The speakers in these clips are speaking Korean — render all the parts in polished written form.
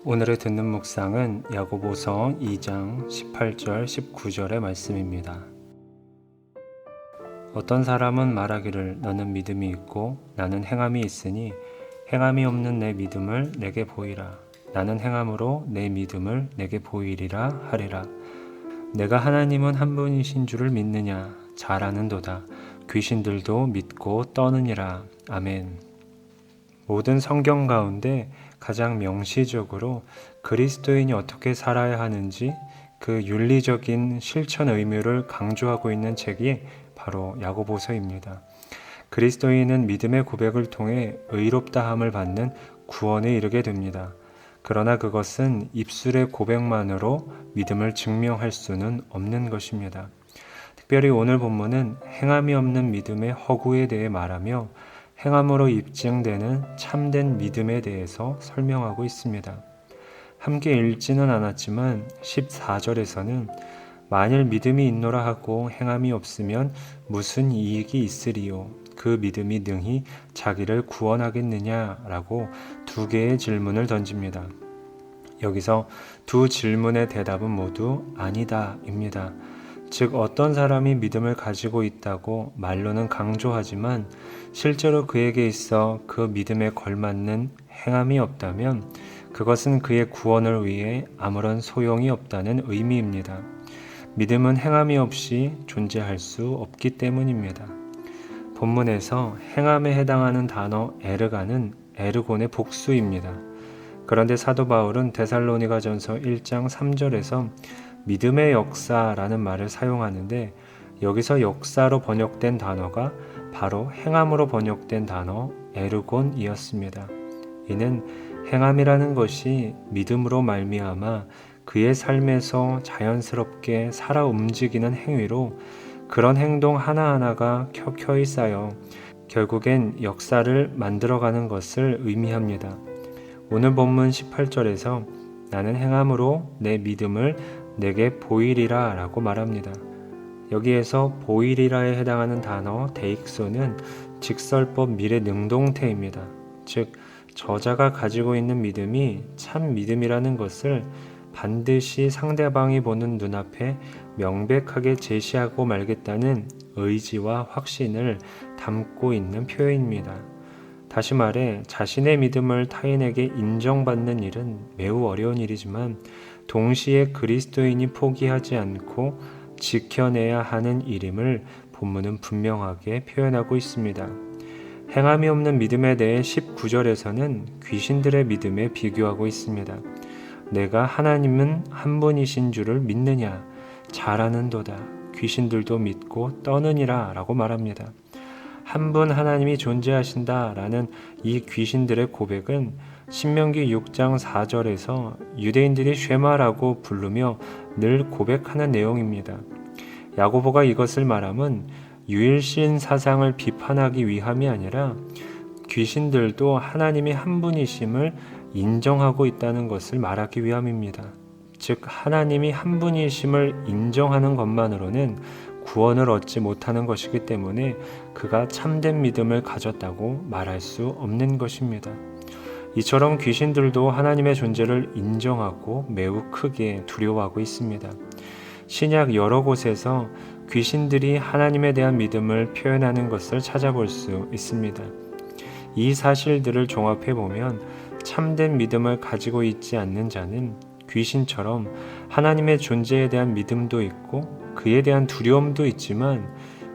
오늘의 듣는 묵상은 야고보서 2장 18절 19절의 말씀입니다. 어떤 사람은 말하기를 너는 믿음이 있고 나는 행함이 있으니 행함이 없는 내 믿음을 내게 보이라. 나는 행함으로 내 믿음을 내게 보이리라 하리라. 내가 하나님은 한 분이신 줄을 믿느냐? 잘 아는도다. 귀신들도 믿고 떠느니라. 아멘. 모든 성경 가운데 가장 명시적으로 그리스도인이 어떻게 살아야 하는지 그 윤리적인 실천 의무를 강조하고 있는 책이 바로 야고보서입니다. 그리스도인은 믿음의 고백을 통해 의롭다함을 받는 구원에 이르게 됩니다. 그러나 그것은 입술의 고백만으로 믿음을 증명할 수는 없는 것입니다. 특별히 오늘 본문은 행함이 없는 믿음의 허구에 대해 말하며 행함으로 입증되는 참된 믿음에 대해서 설명하고 있습니다. 함께 읽지는 않았지만 14절에서는 만일 믿음이 있노라 하고 행함이 없으면 무슨 이익이 있으리요? 그 믿음이 능히 자기를 구원하겠느냐라고 두 개의 질문을 던집니다. 여기서 두 질문의 대답은 모두 아니다입니다. 즉 어떤 사람이 믿음을 가지고 있다고 말로는 강조하지만 실제로 그에게 있어 그 믿음에 걸맞는 행함이 없다면 그것은 그의 구원을 위해 아무런 소용이 없다는 의미입니다. 믿음은 행함이 없이 존재할 수 없기 때문입니다. 본문에서 행함에 해당하는 단어 에르가는 에르곤의 복수입니다. 그런데 사도 바울은 데살로니가전서 1장 3절에서 믿음의 역사라는 말을 사용하는데 여기서 역사로 번역된 단어가 바로 행함으로 번역된 단어 에르곤이었습니다. 이는 행함이라는 것이 믿음으로 말미암아 그의 삶에서 자연스럽게 살아 움직이는 행위로 그런 행동 하나하나가 켜켜이 쌓여 결국엔 역사를 만들어가는 것을 의미합니다. 오늘 본문 18절에서 나는 행함으로 내 믿음을 내게 보이리라 라고 말합니다. 여기에서 보이리라에 해당하는 단어 데익소는 직설법 미래 능동태입니다. 즉 저자가 가지고 있는 믿음이 참 믿음이라는 것을 반드시 상대방이 보는 눈앞에 명백하게 제시하고 말겠다는 의지와 확신을 담고 있는 표현입니다. 다시 말해 자신의 믿음을 타인에게 인정받는 일은 매우 어려운 일이지만 동시에 그리스도인이 포기하지 않고 지켜내야 하는 일임을 본문은 분명하게 표현하고 있습니다. 행함이 없는 믿음에 대해 19절에서는 귀신들의 믿음에 비교하고 있습니다. 내가 하나님은 한 분이신 줄을 믿느냐? 잘 아는도다. 귀신들도 믿고 떠느니라 라고 말합니다. 한 분 하나님이 존재하신다 라는 이 귀신들의 고백은 신명기 6장 4절에서 유대인들이 쉐마라고 부르며 늘 고백하는 내용입니다. 야고보가 이것을 말함은 유일신 사상을 비판하기 위함이 아니라 귀신들도 하나님이 한 분이심을 인정하고 있다는 것을 말하기 위함입니다. 즉 하나님이 한 분이심을 인정하는 것만으로는 구원을 얻지 못하는 것이기 때문에 그가 참된 믿음을 가졌다고 말할 수 없는 것입니다. 이처럼 귀신들도 하나님의 존재를 인정하고 매우 크게 두려워하고 있습니다. 신약 여러 곳에서 귀신들이 하나님에 대한 믿음을 표현하는 것을 찾아볼 수 있습니다. 이 사실들을 종합해보면 참된 믿음을 가지고 있지 않는 자는 귀신처럼 하나님의 존재에 대한 믿음도 있고 그에 대한 두려움도 있지만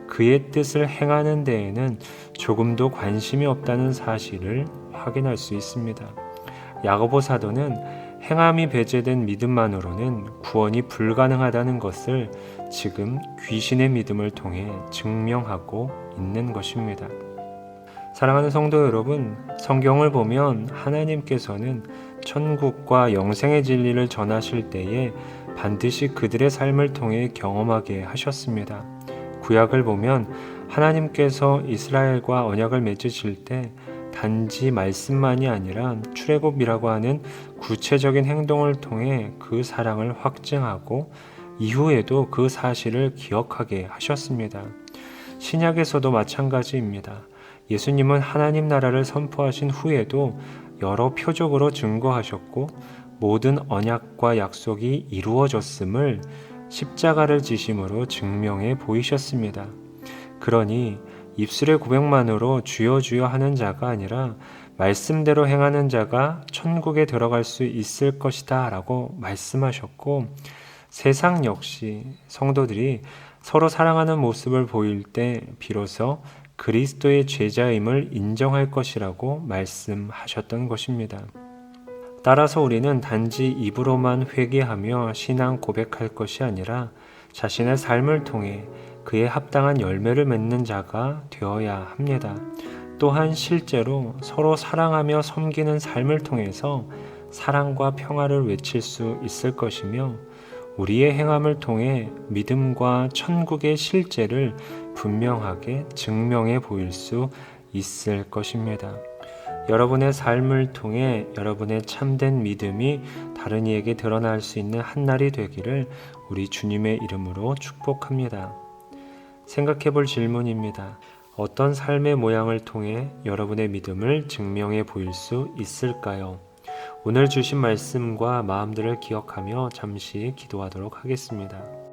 그의 뜻을 행하는 데에는 조금도 관심이 없다는 사실을 확인할 수 있습니다. 야고보 사도는 행함이 배제된 믿음만으로는 구원이 불가능하다는 것을 지금 귀신의 믿음을 통해 증명하고 있는 것입니다. 사랑하는 성도 여러분, 성경을 보면 하나님께서는 천국과 영생의 진리를 전하실 때에 반드시 그들의 삶을 통해 경험하게 하셨습니다. 구약을 보면 하나님께서 이스라엘과 언약을 맺으실 때 단지 말씀만이 아니라 출애굽이라고 하는 구체적인 행동을 통해 그 사랑을 확증하고 이후에도 그 사실을 기억하게 하셨습니다. 신약에서도 마찬가지입니다. 예수님은 하나님 나라를 선포하신 후에도 여러 표적으로 증거하셨고 모든 언약과 약속이 이루어졌음을 십자가를 지심으로 증명해 보이셨습니다. 그러니 입술의 고백만으로 주여 주여 하는 자가 아니라 말씀대로 행하는 자가 천국에 들어갈 수 있을 것이다 라고 말씀하셨고, 세상 역시 성도들이 서로 사랑하는 모습을 보일 때 비로소 그리스도의 제자임을 인정할 것이라고 말씀하셨던 것입니다. 따라서 우리는 단지 입으로만 회개하며 신앙 고백할 것이 아니라 자신의 삶을 통해 그에 합당한 열매를 맺는 자가 되어야 합니다. 또한 실제로 서로 사랑하며 섬기는 삶을 통해서 사랑과 평화를 외칠 수 있을 것이며, 우리의 행함을 통해 믿음과 천국의 실제를 분명하게 증명해 보일 수 있을 것입니다. 여러분의 삶을 통해 여러분의 참된 믿음이 다른 이에게 드러날 수 있는 한날이 되기를 우리 주님의 이름으로 축복합니다. 생각해 볼 질문입니다. 어떤 삶의 모양을 통해 여러분의 믿음을 증명해 보일 수 있을까요? 오늘 주신 말씀과 마음들을 기억하며 잠시 기도하도록 하겠습니다.